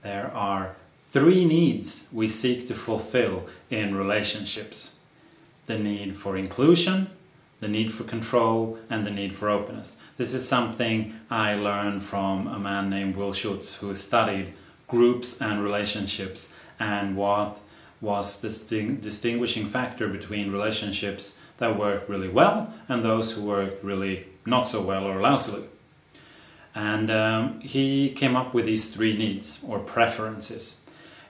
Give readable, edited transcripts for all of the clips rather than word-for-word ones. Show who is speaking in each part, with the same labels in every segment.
Speaker 1: there are three needs we seek to fulfill in relationships: the need for inclusion, the need for control, and the need for openness. This is something I learned from a man named Will Schutz, who studied groups and relationships and what was the distinguishing factor between relationships that worked really well and those who worked really not so well or lousily. And he came up with these three needs or preferences.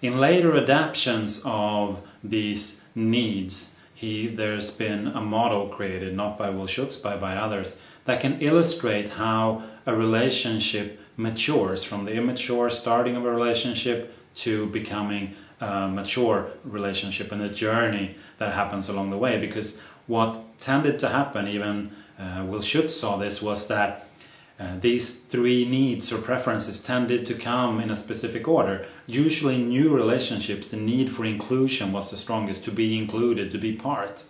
Speaker 1: In later adaptations of these needs, there's been a model created, not by Will Schutz, but by others, that can illustrate how a relationship matures from the immature starting of a relationship to becoming a mature relationship, and the journey that happens along the way. Because what tended to happen, even Will Schutz saw this, was that these three needs or preferences tended to come in a specific order. Usually in new relationships, the need for inclusion was the strongest, to be included, to be part.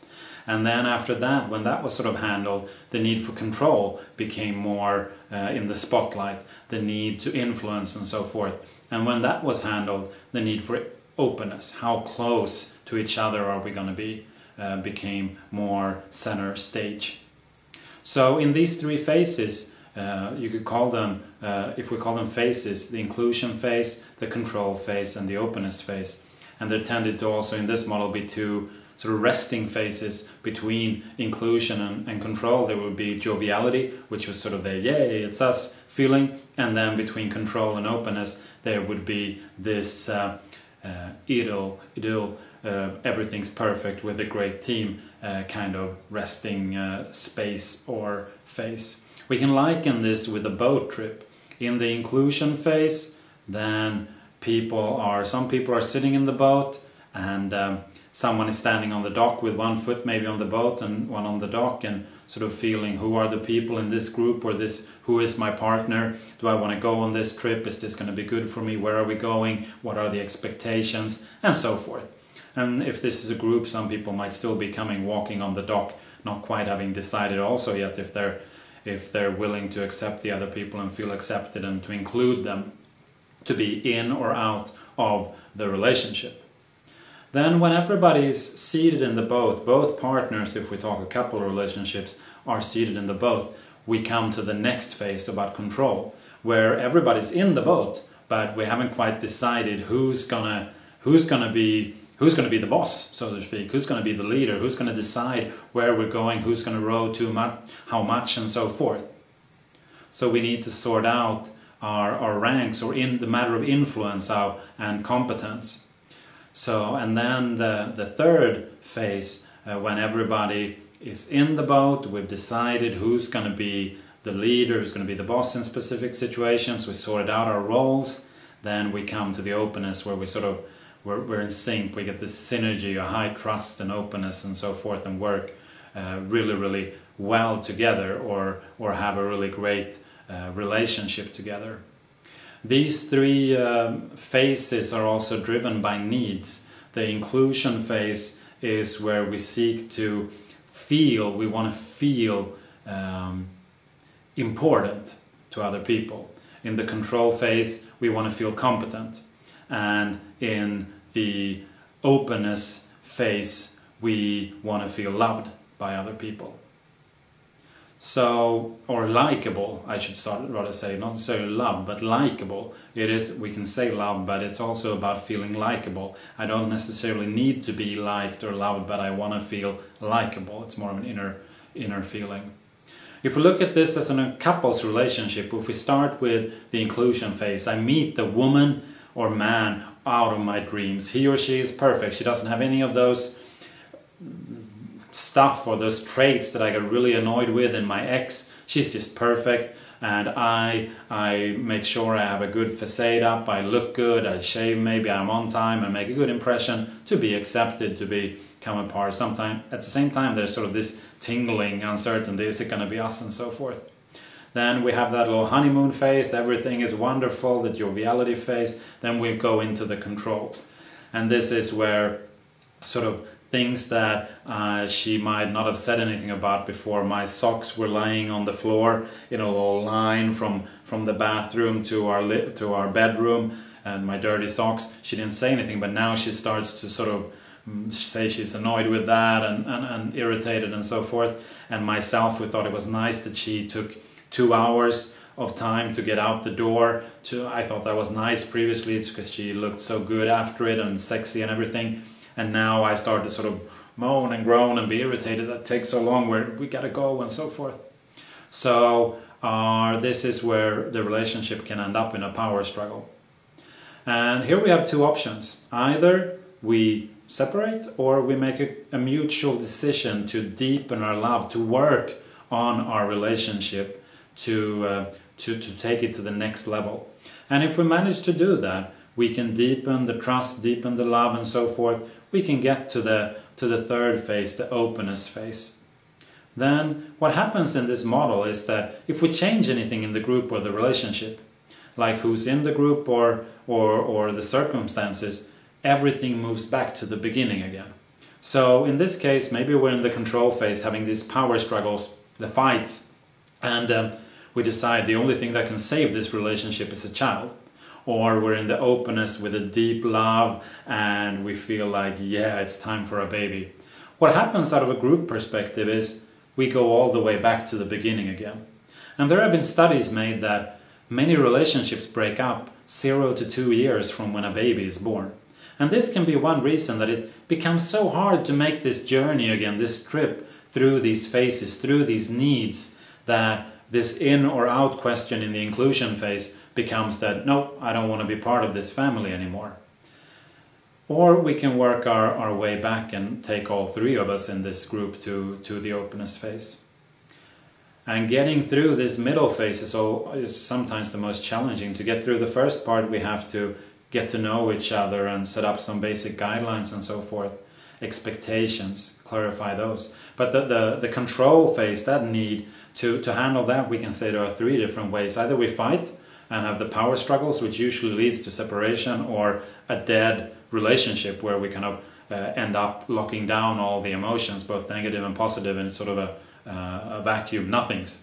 Speaker 1: And then after that, when that was sort of handled, the need for control became more in the spotlight, the need to influence and so forth. And when that was handled, the need for openness, how close to each other are we going to be, became more center stage. So in these three phases, you could call them, if we call them phases, the inclusion phase, the control phase, and the openness phase. And there tended to also in this model be two sort of resting phases between inclusion and control. There would be joviality, which was sort of the yay, it's us feeling, and then between control and openness, there would be this idyll, everything's perfect with a great team kind of resting space or phase. We can liken this with a boat trip. In the inclusion phase, then some people are sitting in the boat, and someone is standing on the dock with one foot maybe on the boat and one on the dock, and sort of feeling, who are the people in this group, or who is my partner? Do I want to go on this trip? Is this going to be good for me? Where are we going? What are the expectations? And so forth. And if this is a group, some people might still be walking on the dock, not quite having decided also yet if they're willing to accept the other people and feel accepted, and to include them, to be in or out of the relationship. Then when everybody is seated in the boat, both partners, if we talk a couple relationships, are seated in the boat, we come to the next phase about control, where everybody's in the boat, but we haven't quite decided who's gonna be the boss, so to speak, who's going to be the leader, who's going to decide where we're going, who's going to row to how much, and so forth. So we need to sort out our ranks, or in the matter of influence and competence. So, and then the third phase, when everybody is in the boat, we've decided who's going to be the leader, who's going to be the boss in specific situations, we sorted out our roles, then we come to the openness, where we're in sync, we get this synergy, a high trust and openness and so forth, and work really, really well together, or have a really great relationship together. These three phases are also driven by needs. The inclusion phase is where we seek to feel, we want to feel important to other people. In the control phase, we want to feel competent. And in the openness phase, we want to feel loved by other people. So, or likable, I should rather say, not necessarily love, but likable. It is, we can say love, but it's also about feeling likable. I don't necessarily need to be liked or loved, but I want to feel likable. It's more of an inner feeling. If we look at this as a couple's relationship, if we start with the inclusion phase, I meet the woman or man out of my dreams. He or she is perfect. She doesn't have any of those stuff or those traits that I got really annoyed with in my ex. She's just perfect, and I make sure I have a good facade up, I look good, I shave maybe, I'm on time, I make a good impression to be accepted, to become a part. Sometimes at the same time there's sort of this tingling uncertainty, is it going to be us, and so forth. Then we have that little honeymoon phase, everything is wonderful, the joviality phase. Then we go into the control, and this is where sort of things that she might not have said anything about before. My socks were lying on the floor in a little line from the bathroom to our bedroom. and my dirty socks, she didn't say anything, but now she starts to sort of say she's annoyed with that and irritated and so forth. And myself, we thought it was nice that she took 2 hours of time to get out the door. I thought that was nice previously because she looked so good after it and sexy and everything. And now I start to sort of moan and groan and be irritated that it takes so long, where we gotta go and so forth. So this is where the relationship can end up in a power struggle. And here we have two options. Either we separate, or we make a mutual decision to deepen our love, to work on our relationship, to take it to the next level. And if we manage to do that, we can deepen the trust, deepen the love and so forth. We can get to the third phase, the openness phase. Then what happens in this model is that if we change anything in the group or the relationship, like who's in the group or the circumstances, everything moves back to the beginning again. So in this case, maybe we're in the control phase, having these power struggles, the fights, and we decide the only thing that can save this relationship is a child. Or we're in the openness with a deep love and we feel like, yeah, it's time for a baby. What happens out of a group perspective is we go all the way back to the beginning again. And there have been studies made that many relationships break up 0 to 2 years from when a baby is born. And this can be one reason that it becomes so hard to make this journey again, this trip through these phases, through these needs, that this in or out question in the inclusion phase becomes that, no, I don't want to be part of this family anymore. Or we can work our way back and take all three of us in this group to the openness phase. And getting through this middle phase is sometimes the most challenging. To get through the first part, we have to get to know each other and set up some basic guidelines and so forth. Expectations, clarify those. But the control phase, that need to handle that, we can say there are three different ways. Either we fight and have the power struggles, which usually leads to separation, or a dead relationship where we kind of end up locking down all the emotions, both negative and positive, in sort of a vacuum, nothings.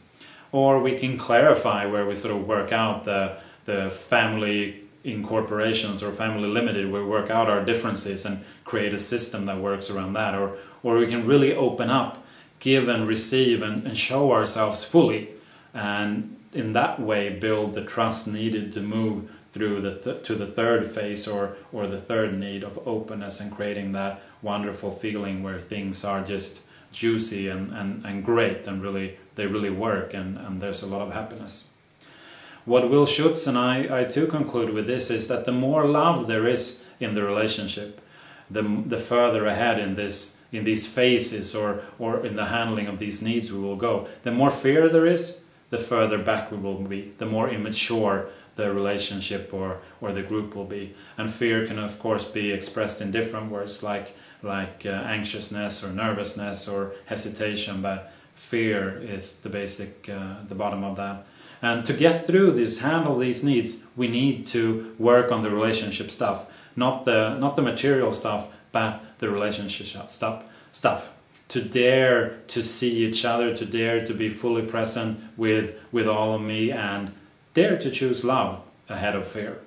Speaker 1: Or we can clarify, where we sort of work out the family incorporations or family limited, we work out our differences and create a system that works around that. Or we can really open up, give and receive and show ourselves fully, and in that way build the trust needed to move through to the third phase or the third need of openness, and creating that wonderful feeling where things are just juicy and great, and they really work, and there's a lot of happiness. What Will Schutz and I too conclude with this is that the more love there is in the relationship, the further ahead in these phases or in the handling of these needs we will go. The more fear there is, the further back we will be, the more immature the relationship or the group will be. And fear can of course be expressed in different words, like anxiousness or nervousness or hesitation, but fear is the basic, the bottom of that. And to get through this, handle these needs, we need to work on the relationship stuff, not the material stuff, but the relationship stuff. To dare to see each other, to dare to be fully present with all of me, and dare to choose love ahead of fear.